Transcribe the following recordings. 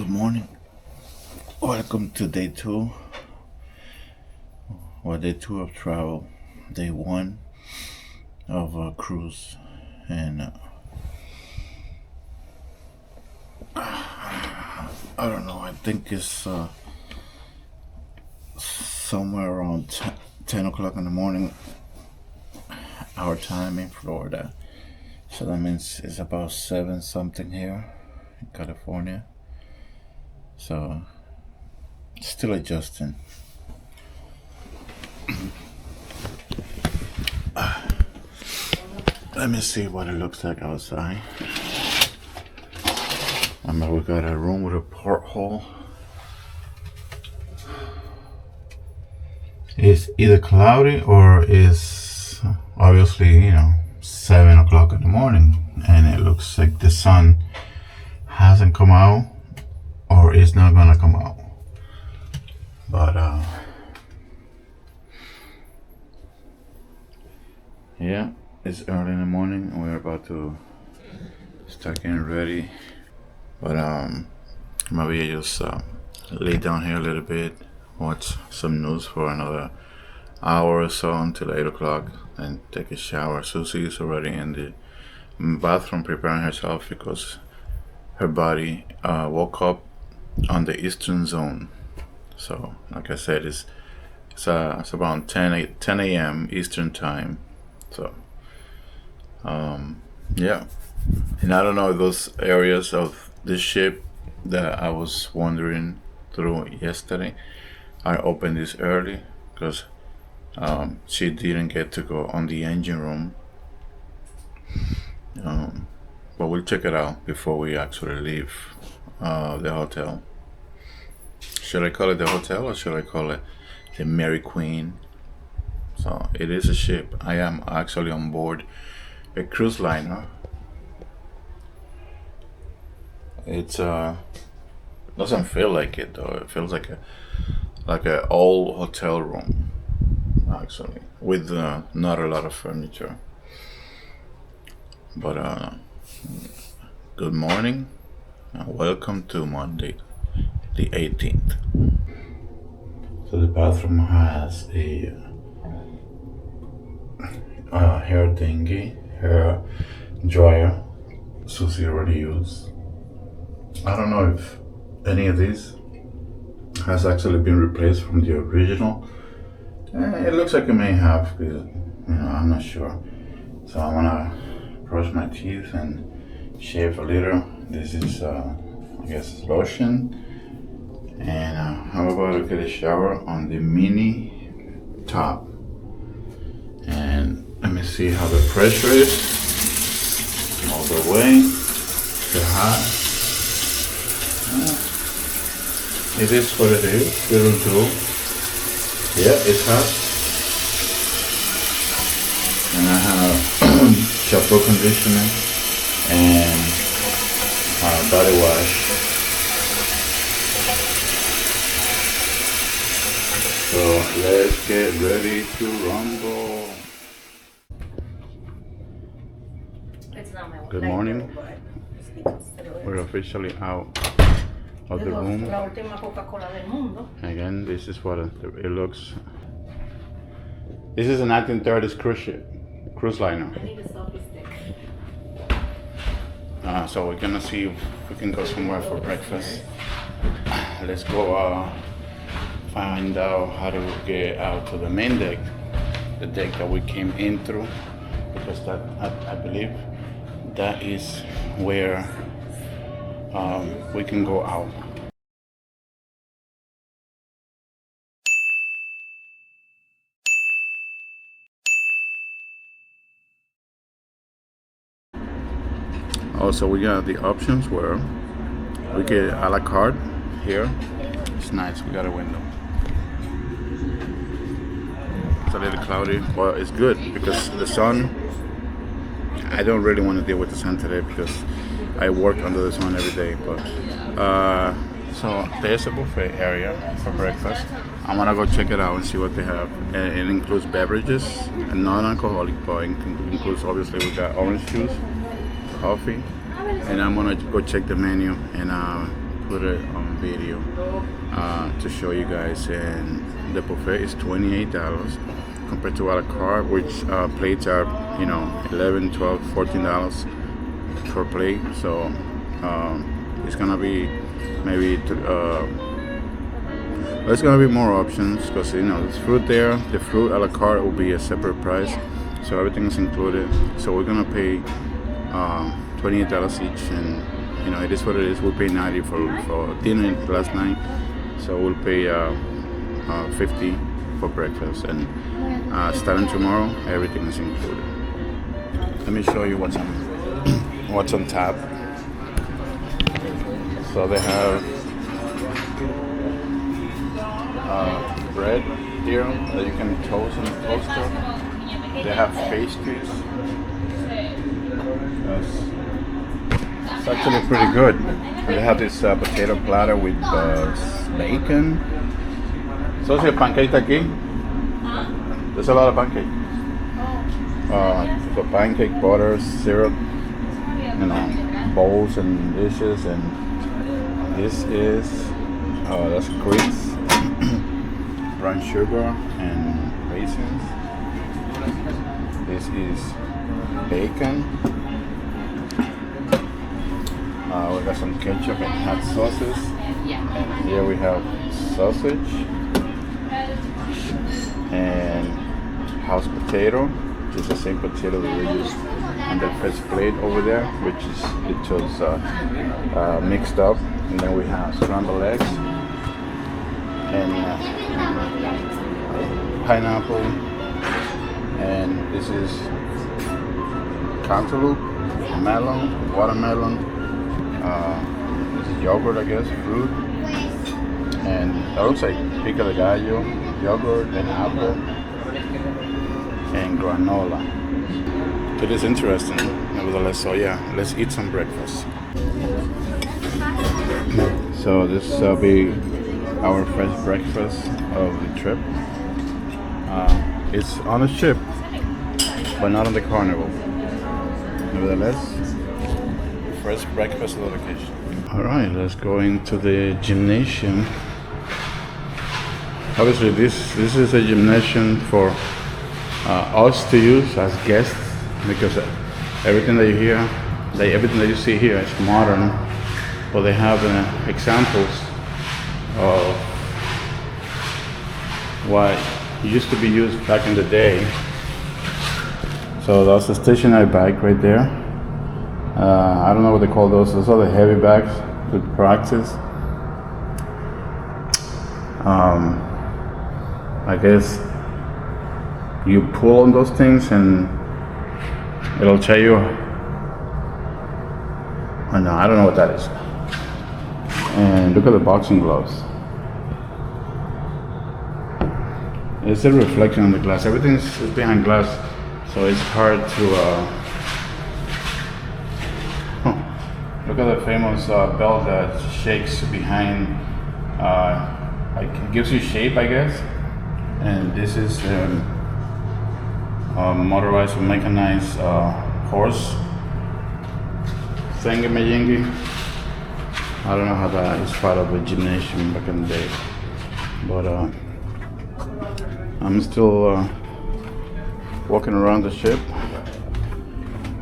Good morning. Welcome to day two, or day two of travel. Day one of a cruise, and I don't know. I think it's somewhere around 10 o'clock in the morning, our time in Florida. So that means it's about 7 something here in California. So still adjusting. Let me see what it looks like outside. We got a room with a porthole. It's either cloudy or it's obviously, 7 o'clock in the morning, and it looks like the sun hasn't come out or is not gonna come out. But yeah, it's early in the morning and we're about to start getting ready. But maybe I just lay down here a little bit, watch some news for another hour or so until 8 o'clock, and take a shower. Susie is already in the bathroom preparing herself because her body woke up on the Eastern Zone. So, like I said, it's around 10 a.m. Eastern Time. So, yeah. And I don't know if those areas of this ship that I was wandering through yesterday are open this early, because she didn't get to go on the engine room. But we'll check it out before we actually leave the hotel. Should I call it the hotel or should I call it the Mary Queen? So it is a ship. I am actually on board a cruise liner. It's doesn't feel like it though. It feels like a old hotel room, actually, with not a lot of furniture. But good morning and welcome to Monday, the 18th. So the bathroom has a hair dryer. Susie already used. I don't know if any of these has actually been replaced from the original. It looks like it may have, because I'm not sure. So I'm gonna brush my teeth and shave a little. This is I guess lotion, and I'm about to get a shower on the mini top. And let me see how the pressure is. All the way. It's hot. It is what it is. It'll do. Yeah, it's hot. And I have shampoo, conditioner, and body wash. So let's get ready to rumble. Good morning. We're officially out of the room. Again, this is what it looks. This is a 1930s cruise liner. So we're gonna see if we can go somewhere for breakfast. Let's go find out how to get out to the main deck, the deck that we came in through, because that I believe that is where we can go out. Also, we got the options where we get a la carte here. It's nice. We got a window. It's a little cloudy, but it's good because the sun. I don't really want to deal with the sun today because I work under the sun every day. But so there's a buffet area for breakfast. I'm gonna go check it out and see what they have. And it includes beverages and non-alcoholic, but it includes, obviously, we got orange juice, coffee, and I'm gonna go check the menu and put it on video to show you guys. And the buffet is $28 compared to a la carte, which plates are, you know, $11, $12, $14 per plate. So it's gonna be maybe there's gonna be more options because, you know, there's fruit there. The fruit a la carte will be a separate price, so everything is included. So we're gonna pay $28 each, and you know, it is what it is. We'll pay $90 for dinner last night, so we'll pay $50 for breakfast, and starting tomorrow, everything is included. Let me show you what's on what's on tap. So they have bread here that you can toast in the toaster. They have pastries. It's actually pretty good. They have this potato platter with bacon. So is your pancake aquí? There's a lot of pancake. The pancake, butter, syrup, you know, bowls and dishes, and this is that's grits, brown sugar and raisins. This is bacon. We got some ketchup and hot sauces, and here we have sausage and house potato, which is the same potato that we use on the first plate over there, which is mixed up. And then we have scrambled eggs and pineapple, and this is cantaloupe, melon, watermelon, this is yogurt, I guess, fruit, and that looks like pico de gallo, yogurt and apple, and granola. It is interesting, nevertheless. So yeah, let's eat some breakfast. So this will be our first breakfast of the trip. It's on a ship, but not on the Carnival. Nevertheless, first breakfast of the vacation. All right, let's go into the gymnasium. Obviously, this is a gymnasium for us to use as guests, because everything that you hear, everything that you see here is modern, but they have examples of what used to be used back in the day. So that's a stationary bike right there. I don't know what they call those. Those are the heavy bags to practice. I guess you pull on those things and it'll tell you. Oh no, I don't know what that is. And look at the boxing gloves. It's a reflection on the glass. Everything is behind glass, so it's hard to. Look at the famous belt that shakes behind. Like it gives you shape, I guess. And this is motorized or mechanized horse thingy-majingy. I don't know how that is part of a gymnasium back in the day, but I'm still walking around the ship.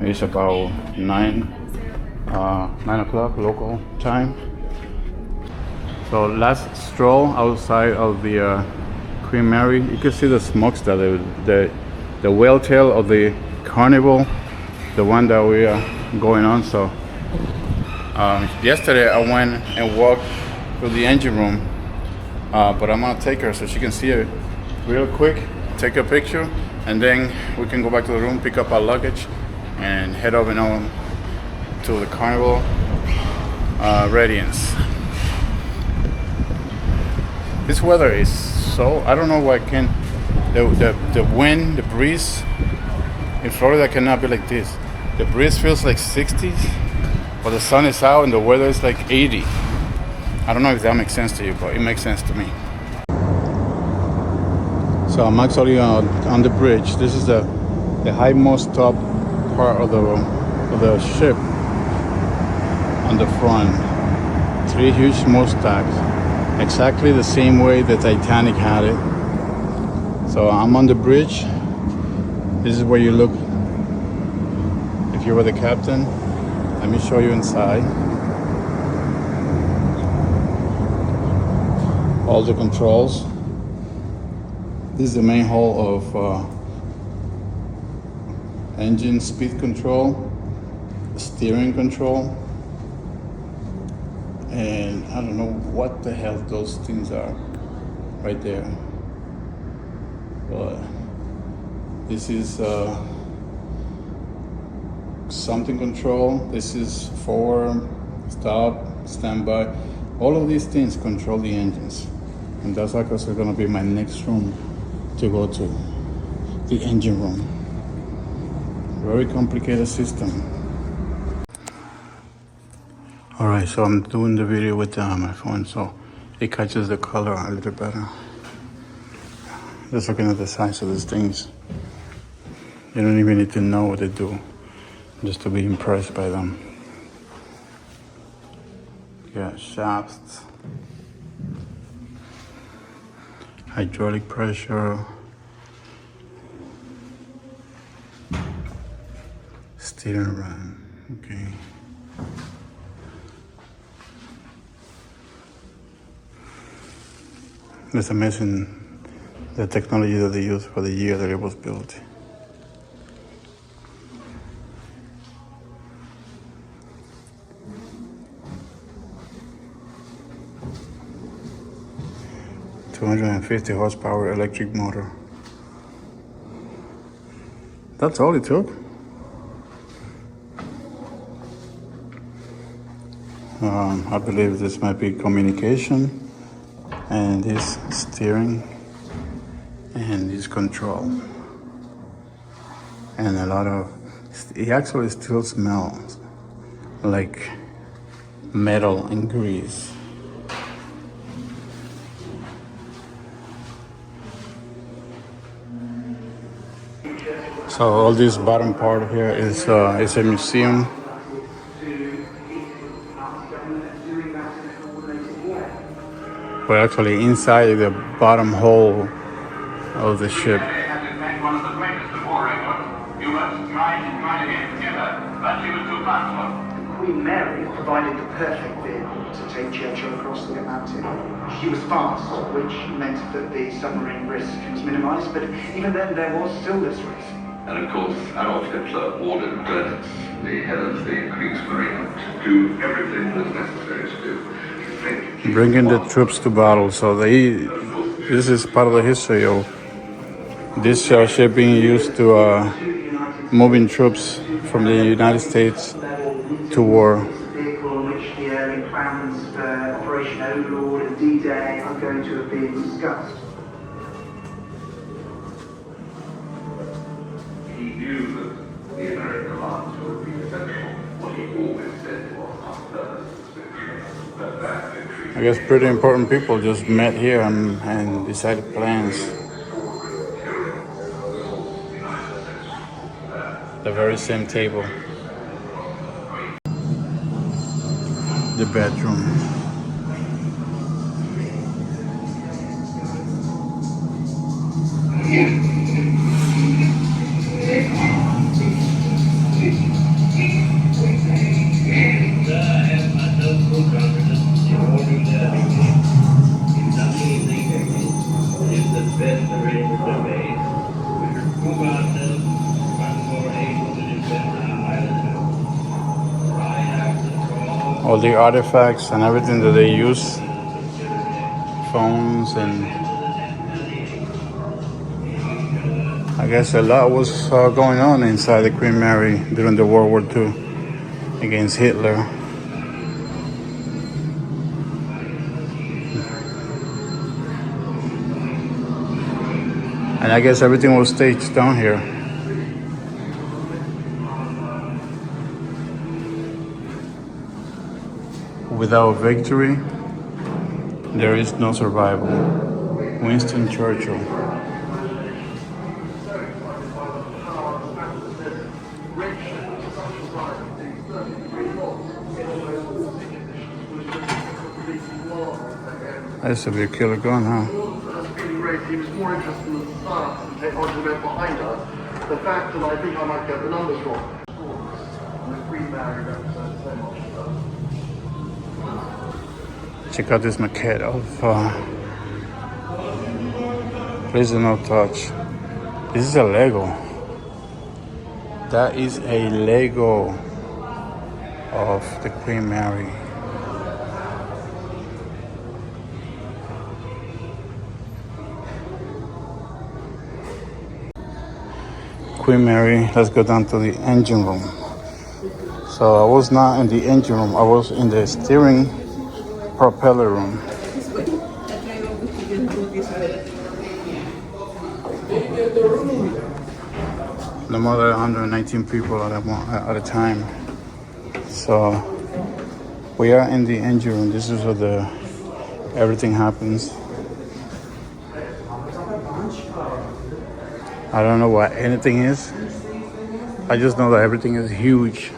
It's about 9 o'clock local time. So last stroll outside of the Queen Mary, you can see the smokestack, the whale tail of the Carnival, the one that we are going on. So yesterday I went and walked through the engine room, but I'm gonna take her so she can see it real quick, take a picture, and then we can go back to the room, pick up our luggage, and head over on to the Carnival Radiance. This weather is so, I don't know why the wind, the breeze in Florida cannot be like this. The breeze feels like 60s, but the sun is out and the weather is like 80. I don't know if that makes sense to you, but it makes sense to me. So I'm actually on the bridge. This is the highmost top part of the ship on the front. It's 3 huge smokestacks, exactly the same way the Titanic had it. So I'm on the bridge. This is where you look if you were the captain. Let me show you inside. All the controls. This is the main hall of engine speed control, steering control, and I don't know what the hell those things are right there. But this is something control. This is forward, stop, standby. All of these things control the engines, and that's actually going to be my next room to go to, the engine room. Very complicated system. All right, so I'm doing the video with my phone, so it catches the color a little better. Just looking at the size of these things, you don't even need to know what they do, just to be impressed by them. Yeah, shafts, hydraulic pressure, steering run. Okay. It's amazing the technology that they use for the year that it was built. $250 horsepower electric motor. That's all it took. I believe this might be communication, and this steering, and this control, and a lot of, it actually still smells like metal and grease. So all this bottom part here is a museum. We're actually inside the bottom hole of the ship. Queen Mary provided the perfect vehicle to take Churchill across the Atlantic. She was fast, which meant that the submarine risk was minimized, but even then there was still this risk. And of course, Adolf Hitler ordered Dönitz, the head of the Kriegsmarine, to do everything that's necessary to do. Bringing the troops to battle. So this is part of the history of this ship being used to moving troops from the United States to war. Vehicle in which the early plans for Operation Overlord and D-Day are going to have been discussed. He knew that the American alliance would be essential. What he always said was unpurposed victory, but that victory. I guess pretty important people just met here and decided plans. The very same table. The bedroom. All the artifacts and everything that they use, phones, and I guess a lot was going on inside the Queen Mary during the World War II against Hitler. And I guess everything was staged down here. Without victory, there is no survival. Winston Churchill. That used to be a killer gun, huh? He was more interested in the science and technology that went behind her. The fact that I think I might get the numbers wrong. The Queen Mary represents so much of Check out this maquette of Please do not touch. This is a Lego. That is a Lego of the Queen Mary. Queen Mary, let's go down to the engine room. So I was not in the engine room, I was in the steering propeller room. No more than 119 people at a time. So we are in the engine room. This is where everything happens. I don't know what anything is. I just know that everything is huge.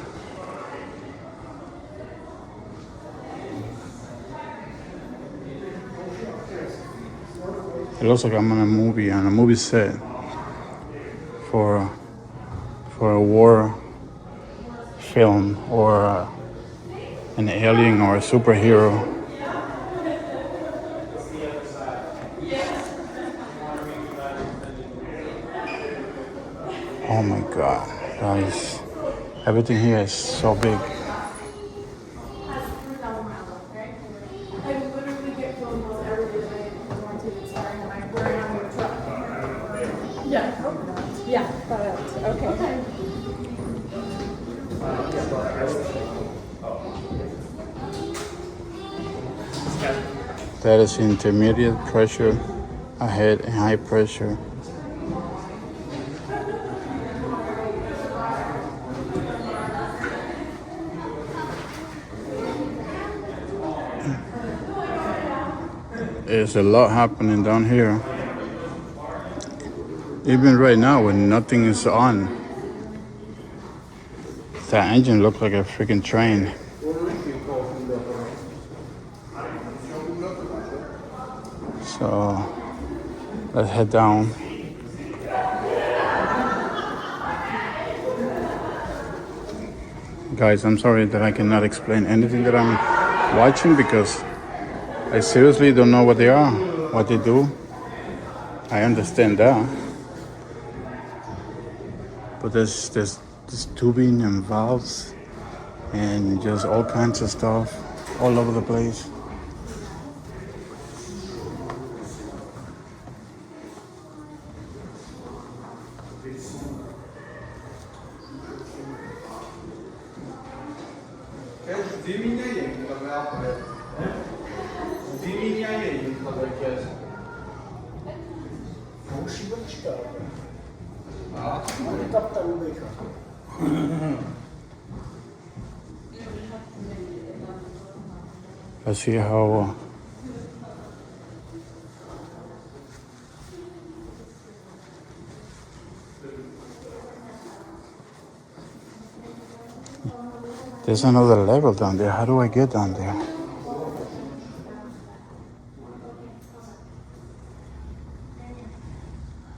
It looks like I'm on a movie set for a war film or an alien or a superhero. Oh my God, guys, everything here is so big. That is intermediate pressure ahead and high pressure. There's a lot happening down here. Even right now when nothing is on. That engine looks like a freaking train. So let's head down. Guys, I'm sorry that I cannot explain anything that I'm watching because I seriously don't know what they are, what they do. I understand that. But there's this tubing and valves and just all kinds of stuff all over the place. Let's see how there's another level down there. How do I get down there?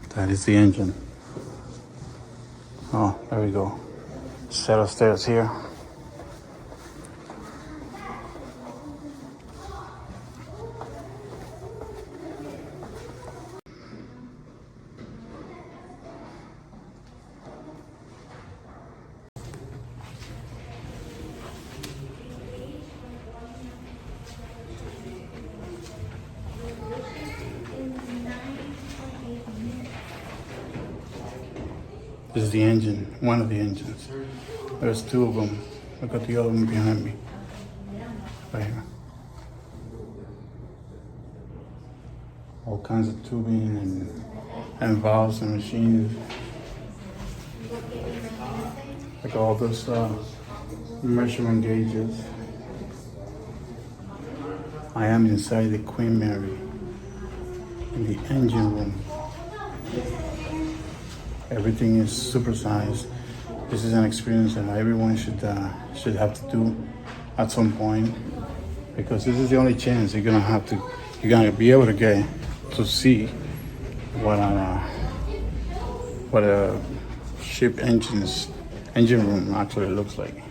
That is the engine. Oh, there we go. Set of stairs here. This is the engine, one of the engines. There's two of them. Look at the other one behind me. Right here. All kinds of tubing and valves and machines. Like all those measurement gauges. I am inside the Queen Mary in the engine room. Everything is supersized. This is an experience that everyone should have to do at some point, because this is the only chance you're gonna have to you're gonna be able to get to see what a ship engine room actually looks like,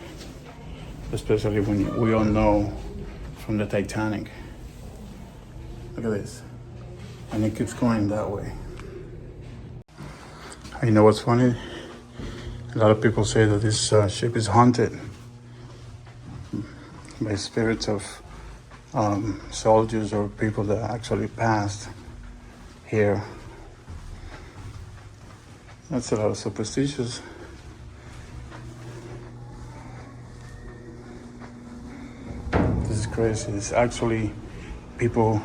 especially when we all know from the Titanic. Look at this, and it keeps going that way. You know what's funny? A lot of people say that this ship is haunted by spirits of soldiers or people that actually passed here. That's a lot of superstitious. This is crazy. It's actually people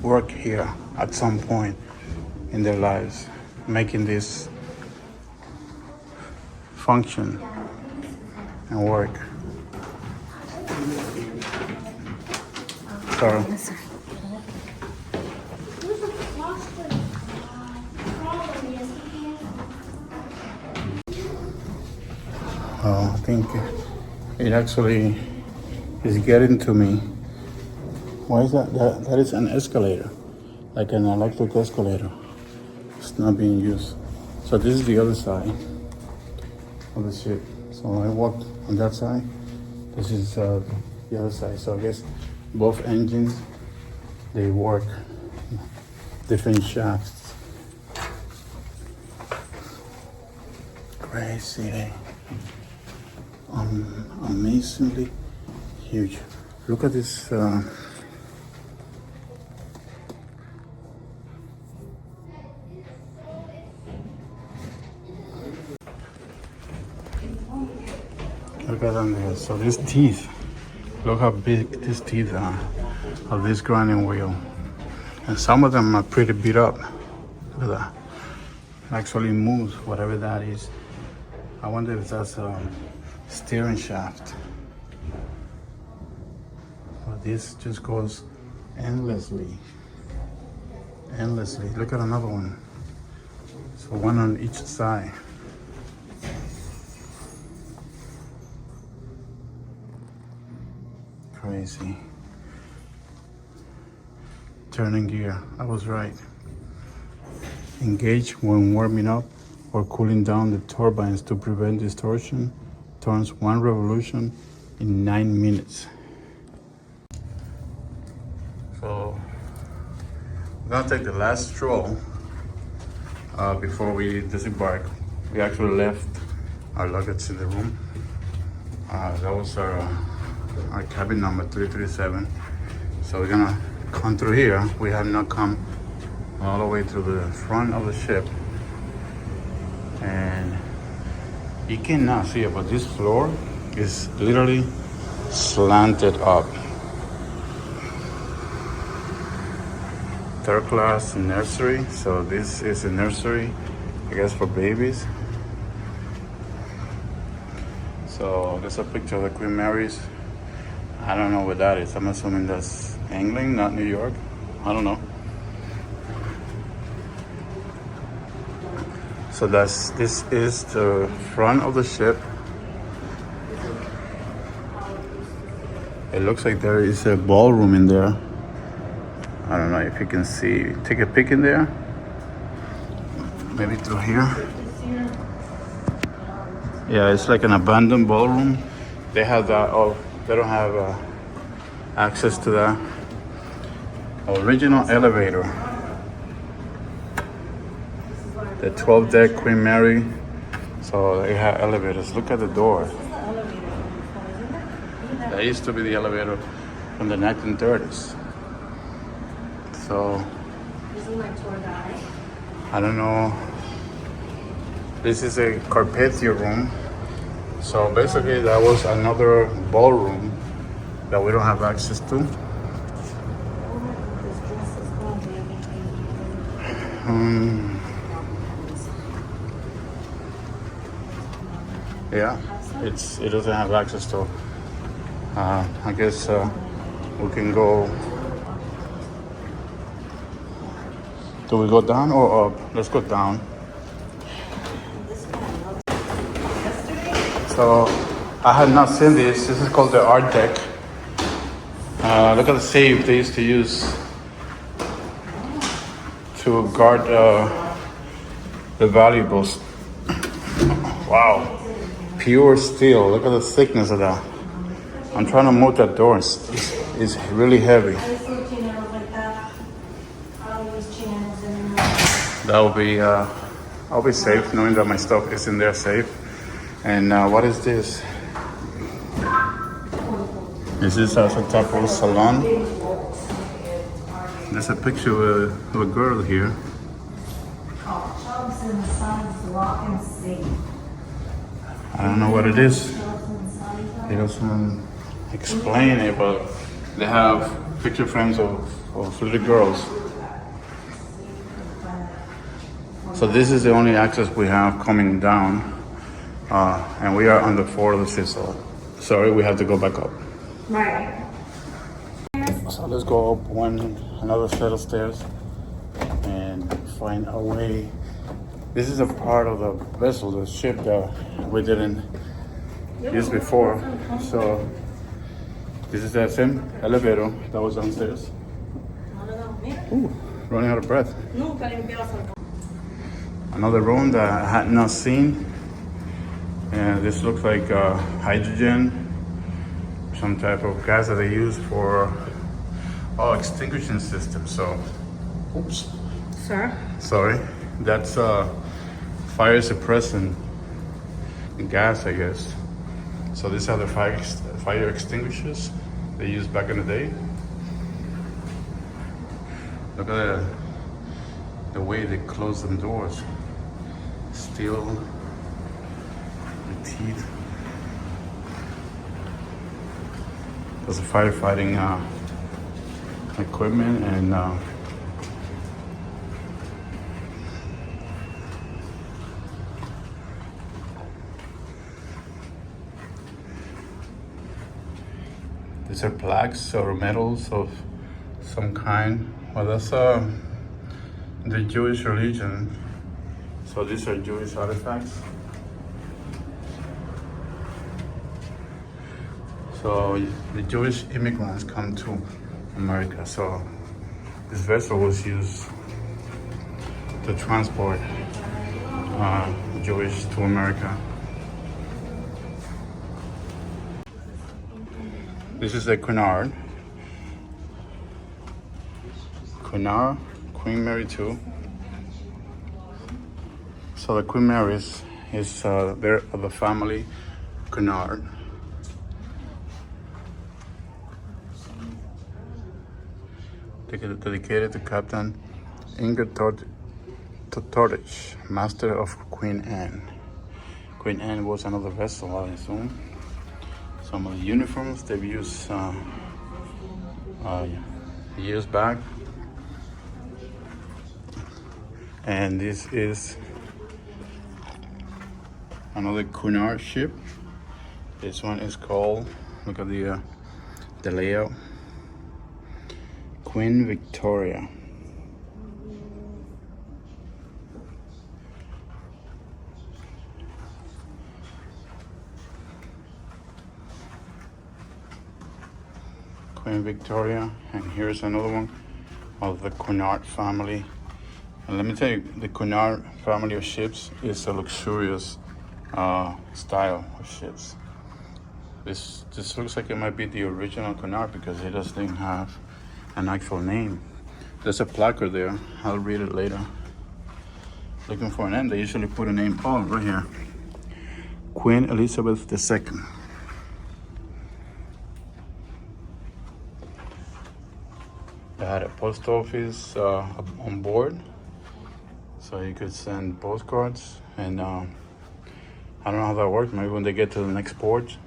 work here at some point in their lives, making this function and work. Sorry. Oh, I think it actually is getting to me. Why is that? That is an escalator, like an electric escalator. It's not being used. So this is the other side of the ship. So I walked on that side. This is the other side. So I guess both engines, they work different shafts. Crazy. Amazingly huge. Look at this. Look at them there. So these teeth, look how big these teeth are of this grinding wheel. And some of them are pretty beat up. Look at that. It actually moves, whatever that is. I wonder if that's a steering shaft. But this just goes endlessly. Endlessly. Look at another one. So one on each side. Crazy. Turning gear. I was right. Engage when warming up or cooling down the turbines to prevent distortion. Turns 1 revolution in 9 minutes. So we're gonna take the last stroll before we disembark. We actually left our luggage in the room. That was our cabin number 337. So we're gonna come through here. We have not come all the way to the front of the ship, and you cannot see it, but this floor is literally slanted up. Third class nursery. So this is a nursery, I guess, for babies. So there's a picture of the Queen Mary's. I don't know what that is. I'm assuming that's England, not New York. I don't know. So this is the front of the ship. It looks like there is a ballroom in there. I don't know if you can see. Take a peek in there. Maybe through here. Yeah, it's like an abandoned ballroom. They have that. Oh, they don't have access to that. Original elevator. The 12-deck Queen Mary. So they have elevators. Look at the door. That used to be the elevator from the 1930s. So I don't know. This is a Carpathia room. So basically that was another ballroom that we don't have access to. Yeah, it doesn't have access to. I guess we can go. Do we go down or up? Let's go down. So I had not seen this. This is called the art deck. Look at the safe they used to use to guard the valuables. Wow, pure steel. Look at the thickness of that. I'm trying to move that door. It's really heavy. That'll be I'll be safe knowing that my stuff is in there safe. And what is this? Is this a taco salon? There's a picture of a girl here. I don't know what it is. It doesn't explain it, but they have picture frames of little girls. So this is the only access we have coming down, and we are on the floor of the fifth floor. Sorry, we have to go back up. Right. So let's go up another set of stairs and find a way. This is a part of the vessel, the ship that we didn't use before. So this is the same elevator that was downstairs. Ooh, running out of breath. Another room that I had not seen. And this looks like hydrogen, some type of gas that they use for extinguishing system. So, oops. Sir? Sorry, that's fire suppressant gas, I guess. So these are the fire extinguishers they used back in the day. Look at the way they close them doors. Steel, the teeth. There's a firefighting equipment and these are plaques or medals of some kind. Well, that's the Jewish religion. So these are Jewish artifacts. So the Jewish immigrants come to America. So this vessel was used to transport Jewish to America. This is a Cunard. Cunard, Queen Mary II. So the Queen Mary is they're of the family Cunard. Dedicated to Captain Ingrid Tortich, Master of Queen Anne. Queen Anne was another vessel, I assume. Some of the uniforms they've used years back. And this is another Cunard ship. This one is called, look at the layout, Queen Victoria. Queen Victoria, and here's another one of the Cunard family. And let me tell you, the Cunard family of ships is a luxurious style of ships. This looks like it might be the original Cunard because it doesn't have an actual name. There's a placard there. I'll read it later. Looking for an name. They usually put a name. Oh, right here. Queen Elizabeth II. They had a post office on board, so you could send postcards. And I don't know how that works. Maybe when they get to the next port,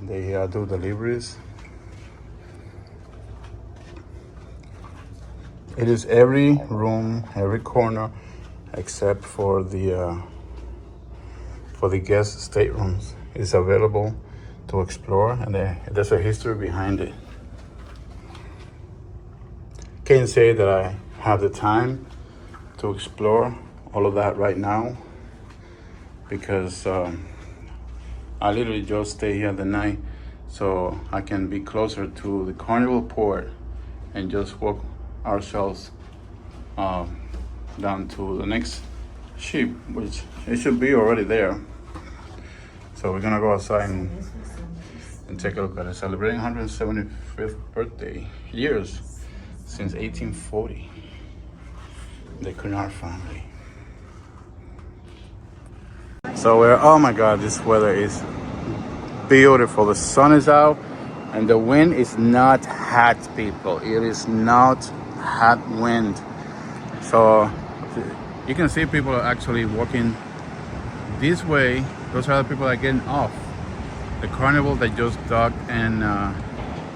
they do deliveries. It is every room, every corner, except for the guest staterooms is available to explore, and there's a history behind it. Can't say that I have the time to explore all of that right now because I literally just stay here the night so I can be closer to the Carnival port and just walk ourselves down to the next ship, which it should be already there. So we're gonna go outside and take a look at it. Celebrating 175th birthday, years since 1840. The Cunard family. So we're, oh my God, this weather is beautiful. The sun is out and the wind is not hot, people. It is not hot wind. So you can see people are actually walking this way. Those are the people that are getting off the carnival that just docked, and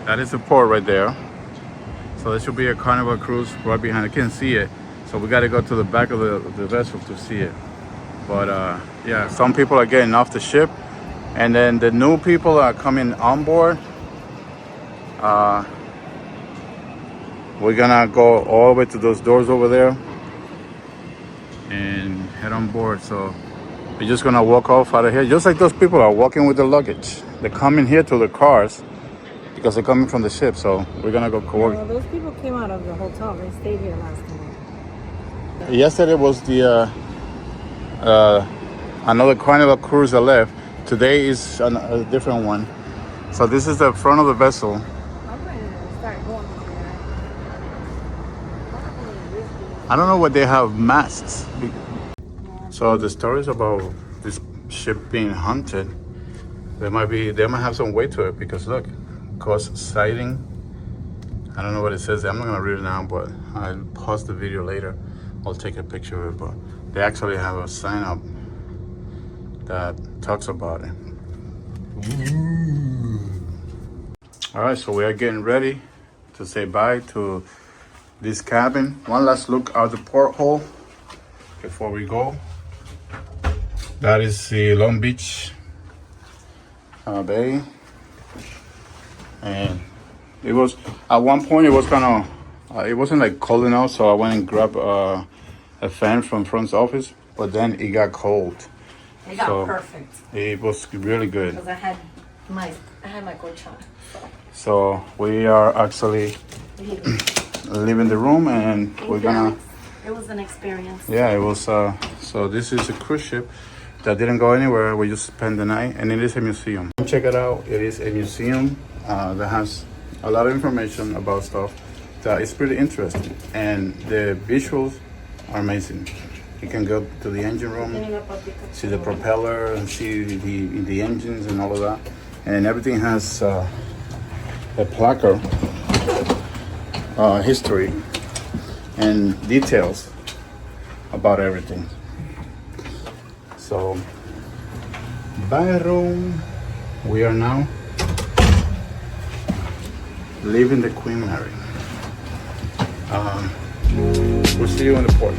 that is the port right there. So there should be a carnival cruise right behind. I can't see it, so we got to go to the back of the vessel to see it. But yeah, some people are getting off the ship, and then the new people are coming on board. We're gonna go all the way to those doors over there and head on board. So we're just gonna walk off out of here, just like those people are walking with the luggage. They're coming here to the cars because they're coming from the ship. So we're gonna go co-work. Well, those people came out of the hotel. They stayed here last time. Yesterday was the another carnival cruise that left. Today is a different one. So this is the front of the vessel. I'm ready to start going there. I don't know what they have masks. So the stories about this ship being haunted, they might have some weight to it, because look, ghost sighting. I don't know what it says. I'm not gonna read it now, but I'll pause the video later. I'll take a picture of it, but they actually have a sign up that talks about it. All right, so we are getting ready to say bye to this cabin. One last look out the porthole before we go. That is the Long Beach Bay, and it was at one point it was kind of it wasn't like cold enough, so I went and grabbed a fan from front office, but then it got cold. It got perfect. It was really good. Because I had my colchon. So we are actually leaving the room, and we're gonna. It was an experience. Yeah, it was. So this is a cruise ship that didn't go anywhere. We just spent the night, and it is a museum. Check it out. It is a museum that has a lot of information about stuff that is pretty interesting, and the visuals are amazing. You can go to the engine room, see the propeller, and see the engines and all of that, and everything has a placard, history, and details about everything. So, bye room. We are now leaving the Queen Mary. We'll see you in the port.